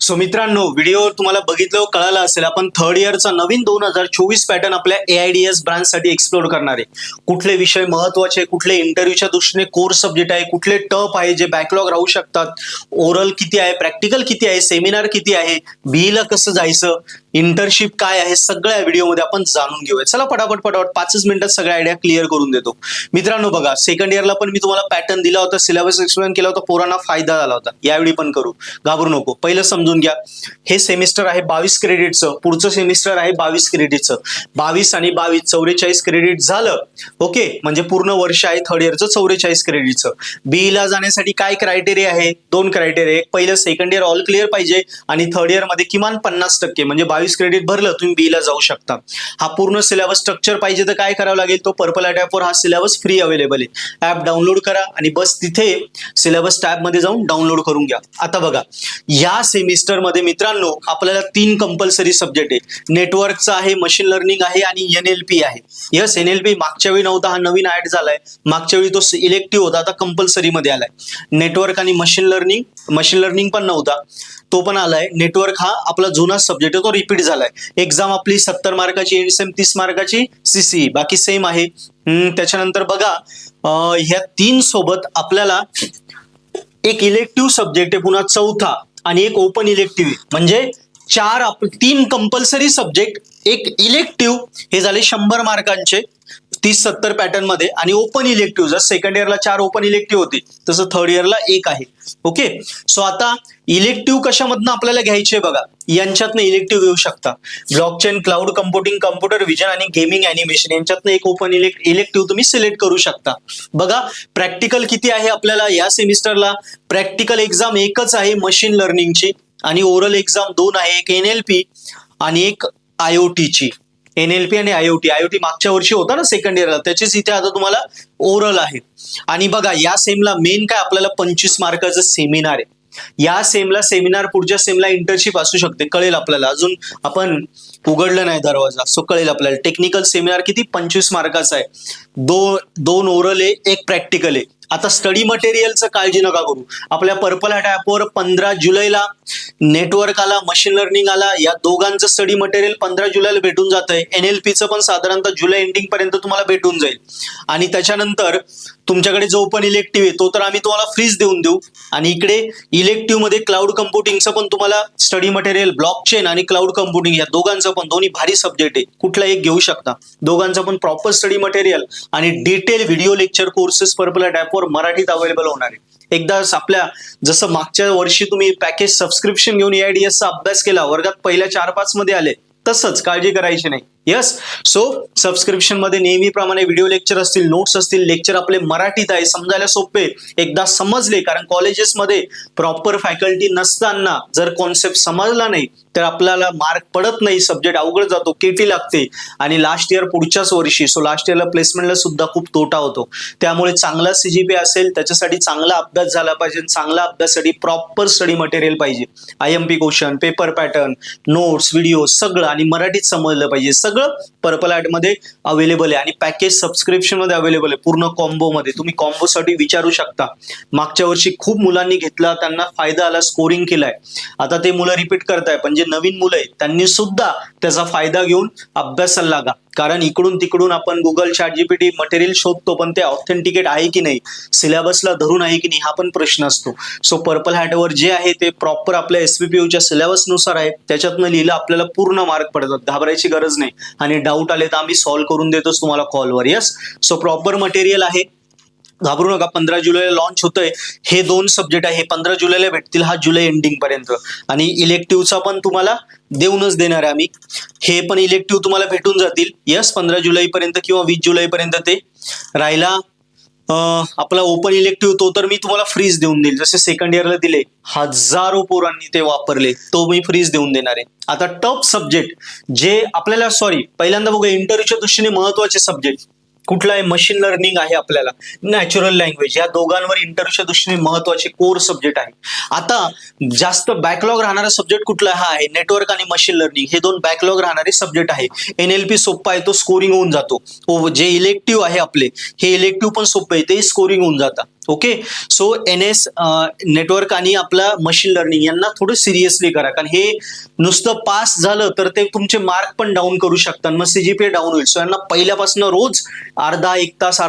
So मित्रांनो, video तुम्हाला बघितलं कळालं असेल, आपण थर्ड इयरचा नवीन 2024 पॅटर्न आपल्या AIDS ब्रांचसाठी एक्सप्लोर करणार आहे. कुठले विषय महत्वाचे, कुठले इंटरव्ह्यूच्या दृष्टीने कोर सब्जेक्ट आहे, कुठले टफ आहे जे बॅकलॉग राहू शकतात, ओरल किती आहे, प्रॅक्टिकल किती आहे, सेमिनार किती आहे, बीईला कसं जायचं, इंटर्नशिप काय आहे, सगळ्या व्हिडिओमध्ये आपण जाणून घेऊया. चला पटापट 5 मिनिटात सगळ्या आयडिया क्लिअर करून देतो. मित्रांनो बघा, सेकंड इयरला पण मी तुम्हाला पॅटर्न दिला होता, सिलेबस एक्सप्लेन केला होता, पोरांना फायदा झाला होता. यावेळी पण करू, घाबरू नको. पहिलं समजून घ्या, हे सेमिस्टर आहे 22 क्रेडिटचं, पुढचं सेमिस्टर आहे 22 क्रेडिटचं. 22 आणि 22 44 क्रेडिट झालं. ओके, म्हणजे पूर्ण वर्ष आहे थर्ड इयरचं 44 क्रेडिटचं. बीईला जाण्यासाठी काय क्रायटेरिया आहे? 2 क्रायटेरिया. एक पहिलं सेकंड इयर ऑल क्लिअर पाहिजे आणि थर्ड इयर मध्ये किमान 50% म्हणजे 22 क्रेडिट भरलं तुम्ही बीईला जाऊ शकता. हा पूर्ण सिलेबस स्ट्रक्चर पाहिजे तर काय करावं लागेल? तो पर्पल ॲपवर हा सिलेबस फ्री अवेलेबल आहे. ऍप डाउनलोड करा आणि बस तिथे सिलेबस टॅब मध्ये जाऊन डाउनलोड करून घ्या. आता बघा, या सेमिस्टर मध्ये मित्रांनो आपल्याला 3 कंपल्सरी सब्जेक्ट आहे. नेटवर्कचा आहे, मशीन लर्निंग आहे आणि NLP आहे. यस, NLP मागच्या वेळी नव्हता, हा नवीन ऍड झालाय. मागच्या वेळी तो इलेक्टिव्ह होता, आता कंपल्सरी मध्ये आलाय. नेटवर्क आणि मशीन लर्निंग पण नव्हता, तो पण आलाय. नेटवर्क हा आपला जुना सब्जेक्ट आहे, तो रिपीट झालाय. एक्झाम आपली 70 मार्काची, एनसेम 30 मार्काची, CCE बाकी सेम आहे. त्याच्यानंतर बघा, ह्या 3 सोबत आपल्याला एक इलेक्टिव्ह सब्जेक्ट आहे पुन्हा चौथा आणि एक ओपन इलेक्टिव्ह आहे. म्हणजे 3 कंपल्सरी सब्जेक्ट, एक इलेक्टिव्ह, हे झाले 100 मार्कांचे 30-70 पॅटर्न मध्ये. आणि ओपन इलेक्टिव्ह, जर सेकंड इयरला 4 ओपन इलेक्टिव्ह होते तसं थर्ड इयरला 1 आहे. ओके, सो आता इलेक्टिव्ह कशामधनं आपल्याला घ्यायचे बघा, यांच्यातनं इलेक्टिव्ह घेऊ शकता. Blockchain, cloud computing, computer vision आणि गेमिंग ॲनिमेशन यांच्यातनं एक ओपन इलेक्टिव्ह तुम्ही सिलेक्ट करू शकता. बघा, प्रॅक्टिकल किती आहे आपल्याला या सेमिस्टरला? प्रॅक्टिकल एक्झाम एकच आहे मशीन लर्निंगची आणि ओरल एक्झाम 2 आहे, एक NLP आणि एक IoT ची. NLP आणि IoT मागच्या वर्षी होता ना सेकंड इयरला, त्याचीच इथे आता तुम्हाला ओरल आहे. आणि बघा, या सेमला मेन काय आपल्याला 25 मार्काचं सेमिनार आहे. या सेमला सेमिनार, पुढच्या सेमला इंटर्नशिप असू शकते, कळेल आपल्याला. अजून आपण उघडलं नाही दरवाजा, सो कळेल आपल्याला. टेक्निकल सेमिनार किती 25 मार्काचा आहे. 2 ओरल आहे, 1 प्रॅक्टिकल आहे. आता स्टडी मटेरियलचं काळजी नका करू, आपल्या पर्पल ॲपवर 15 जुलैला नेटवर्क आला, मशीन लर्निंग आला, या दोघांचं स्टडी मटेरियल 15 जुलैला भेटून जातंय. NLPचं पण साधारणतः जुलै एंडिंग पर्यंत तुम्हाला भेटून जाईल. आणि त्याच्यानंतर तुमच्याकडे जो ओपन इलेक्टिव्ह आहे तो तर आम्ही तुम्हाला फ्रीज देऊन देऊ. आणि इकडे इलेक्टिव्ह मध्ये क्लाउड कम्प्युटिंगचं पण तुम्हाला स्टडी मटेरियल, ब्लॉकचेन आणि क्लाउड कम्प्युटिंग या दोघांचं पण, दोन्ही भारी सब्जेक्ट आहे, कुठला एक घेऊ शकता. दोघांचं पण प्रॉपर स्टडी मटेरियल आणि detail video lecture courses purple ॲपवर मराठीत अवेलेबल होणार आहे. एकदा आपल्या जसं मागच्या वर्षी तुम्ही पॅकेज सबस्क्रिप्शन घेऊन AIDS चा अभ्यास केला, वर्गात पहिल्या 4-5 मध्ये आले, तसंच काळजी करायची नाही. यस, सो सबस्क्रिप्शन मध्ये नेहमीप्रमाणे व्हिडिओ लेक्चर असतील, नोट्स असतील. लेक्चर आपले मराठीत आहे, समजायला सोपे. एकदा समजले, कारण कॉलेजेसमध्ये प्रॉपर फॅकल्टी नसताना जर कॉन्सेप्ट समजला नाही तर आपल्याला मार्क पडत नाही, सब्जेक्ट अवघड जातो, KT लागते आणि लास्ट इयर पुढच्याच वर्षी. सो लास्ट इयरला प्लेसमेंटला सुद्धा खूप तोटा होतो. त्यामुळे चांगला CGPA असेल, त्याच्यासाठी चांगला अभ्यास झाला पाहिजे. चांगला अभ्यासासाठी प्रॉपर स्टडी मटेरियल पाहिजे. IMP question, paper pattern, notes, video सगळं आणि मराठीत समजलं पाहिजे. सगळं पर्पल मध्ये अवेलेबल आहे आणि पॅकेज सबस्क्रिप्शन मध्ये अवेलेबल आहे, पूर्ण कॉम्बो मध्ये. तुम्ही कॉम्बो साठी विचारू शकता. मागच्या वर्षी खूप मुलांनी घेतला, त्यांना फायदा आला, स्कोरिंग केलाय. आता ते मुलं रिपीट करताय, पण जे नवीन मुलं आहेत त्यांनी सुद्धा त्याचा फायदा घेऊन अभ्यासाला लागा. कारण इकडून तिकडून आपण गुगल, ChatGPT मटेरियल शोधतो, पण ते ऑथेंटिकेट आहे की नाही, सिलेबसला धरून आहे की नाही, हा पण प्रश्न असतो. सो पर्पल ॲपवर जे आहे ते प्रॉपर आपल्या SPPUच्या सिलेबसनुसार आहे, त्याच्यातनं लिहिलं आपल्याला पूर्ण मार्क पडतात. घाबरायची गरज नाही. आणि डाऊट आले तर आम्ही सॉल्व्ह करून देतोच तुम्हाला कॉलवर. यस, सो प्रॉपर मटेरियल आहे, घाबरू नका. 15 जुलैला लॉन्च होतंय. हे 2 सब्जेक्ट आहे, हे 15 जुलैला भेटतील, हा जुलै एंडिंग पर्यंत. आणि इलेक्टिव्हचा पण तुम्हाला देऊनच देणार आहे आम्ही. हे पण इलेक्टिव्ह तुम्हाला भेटून जातील. यस, 15 जुलैपर्यंत किंवा 20 जुलैपर्यंत ते राहिला. आपला ओपन इलेक्टिव्ह तो तर मी तुम्हाला फ्रीज देऊन देईल, जसे सेकंड इयरला दिले, हजारो पोरांनी ते वापरले, तो मी फ्रीज देऊन देणार आहे. आता टफ सब्जेक्ट जे आपल्याला, पहिल्यांदा बघूया इंटरव्ह्यूच्या दृष्टीने महत्वाचे सब्जेक्ट. कुठला आहे? मशीन लर्निंग आहे, आपल्याला नॅचरल लँग्वेज, या दोघांवर इंटरव्ह्यूच्या दृष्टीने महत्वाचे कोर सब्जेक्ट आहे. आता जास्त बॅकलॉग राहणारा सब्जेक्ट कुठला? हा आहे नेटवर्क आणि मशीन लर्निंग, हे 2 बॅकलॉग राहणारे सब्जेक्ट आहे. NLP सोपा आहे, तो स्कोरिंग होऊन जातो. जे इलेक्टिव्ह आहे आपले, हे इलेक्टिव्ह पण सोपे आहे, ते स्कोरिंग होऊन जातात. ओके. सो NS नेटवर्क आणि आपला मशीन लर्निंग यांना थोडं सिरियसली करा, कारण हे नुसतं पास झालं तर ते तुमचे मार्क पण डाऊन करू शकतात, मग CGPA डाऊन होईल. सो यांना पहिल्यापासून रोज अर्धा एक तास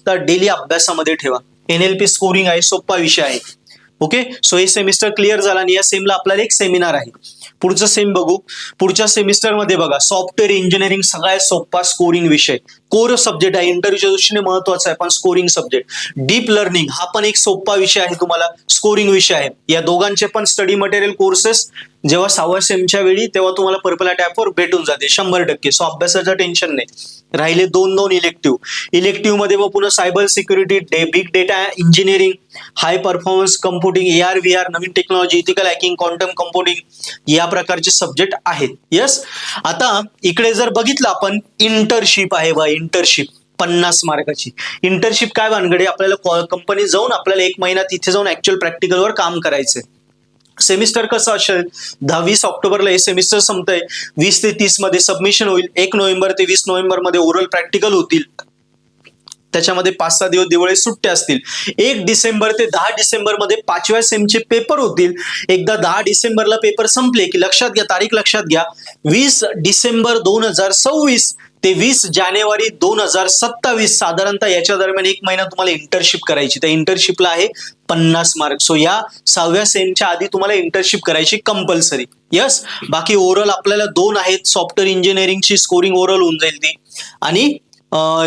डेली अभ्यासामध्ये ठेवा. NLP स्कोरिंग आहे, सोपा विषय आहे. ओके. सो हे सेमिस्टर क्लिअर झाला आणि या सेमला आपल्याला एक सेमिनार आहे. पुढचं सेम बघू. पुढच्या सेमिस्टरमध्ये बघा सॉफ्टवेअर इंजिनिअरिंग सगळ्यात सोपा स्कोरिंग विषय, कोर सब्जेक्ट आहे, इंटरव्ह्यूच्या दृष्टीने महत्वाचा आहे पण स्कोरिंग सब्जेक्ट. डीप लर्निंग हा पण एक सोपा विषय आहे, तुम्हाला स्कोरिंग विषय आहे. या दोघांचे पण स्टडी मटेरियल कोर्सेस जेव्हा 6व्या सेमच्या वेळी तेव्हा तुम्हाला पर्पल ॲपवर भेटून जाते 100%. सो अभ्यासाचं टेन्शन नाही. राहिले दोन इलेक्टिव्ह मध्ये मग पुन्हा cyber security, big data engineering, high performance computing, AR VR, नवीन technology, ethical hacking, quantum computing या प्रकारचे सब्जेक्ट आहेत. यस. आता इकडे जर बघितलं आपण इंटर्नशिप आहे बा, इंटर्नशिप 50 मार्काची. इंटर्नशिप काय भानगडे, आपल्याला कंपनी जाऊन आपल्याला 1 महिना तिथे जाऊन ऍक्च्युअल प्रॅक्टिकलवर काम करायचंय. सेमिस्टर कसं असेल, 10-20 ऑक्टोबरला हे सेमिस्टर संपतंय, 20 ते 30 मध्ये सबमिशन होईल, 1 नोव्हेंबर ते 20 नोव्हेंबर मध्ये ओरल प्रॅक्टिकल होतील, त्याच्यामध्ये 5-6 दिवस दिवाळी सुट्ट्या असतील. 1 डिसेंबर ते 10 डिसेंबर मध्ये 5व्या सेमचे पेपर होतील. एकदा 10 डिसेंबरला पेपर संपले की लक्षात घ्या, तारीख लक्षात घ्या, 20 डिसेंबर 2026 ते 20 जानेवारी 2027 साधारणतः याच्या दरम्यान 1 महिना तुम्हाला इंटर्नशिप करायची. त्या इंटर्नशिपला आहे 50 मार्क. सो या 6व्या सेमच्या आधी तुम्हाला इंटर्नशिप करायची कंपल्सरी. यस. बाकी ओरल आपल्याला 2 आहेत. सॉफ्टवेअर इंजिनिअरिंगची स्कोरिंग ओरल होऊन जाईल ती, आणि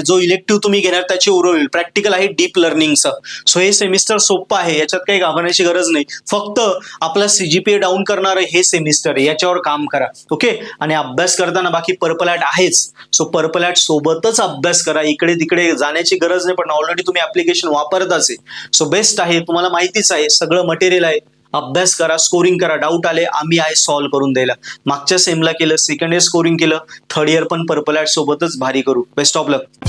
जो इलेक्टिव्ह तुम्ही घेणार त्याची ओरल होईल. प्रॅक्टिकल आहे डीप लर्निंगचं. सो हे सेमिस्टर सोपं आहे, याच्यात काही घाबरण्याची गरज नाही. फक्त आपला CGPA डाऊन करणारं हे सेमिस्टर आहे, याच्यावर काम करा. ओके. आणि अभ्यास करताना बाकी पर्पल ॲट आहेच. सो पर्पल ॲट सोबतच अभ्यास करा, इकडे तिकडे जाण्याची गरज नाही. पण ऑलरेडी तुम्ही ऍप्लिकेशन वापरताच आहे. सो बेस्ट आहे, तुम्हाला माहितीच आहे, सगळं मटेरियल आहे. अभ्यास करा, स्कोरिंग करा, डाऊट आले आम्ही आहे सॉल्व्ह करून द्यायला. मागच्या सेमला केलं, सेकंड इयर स्कोरिंग केलं, थर्ड इयर पण पर्पल ॲट सोबतच भारी करू. Best of luck.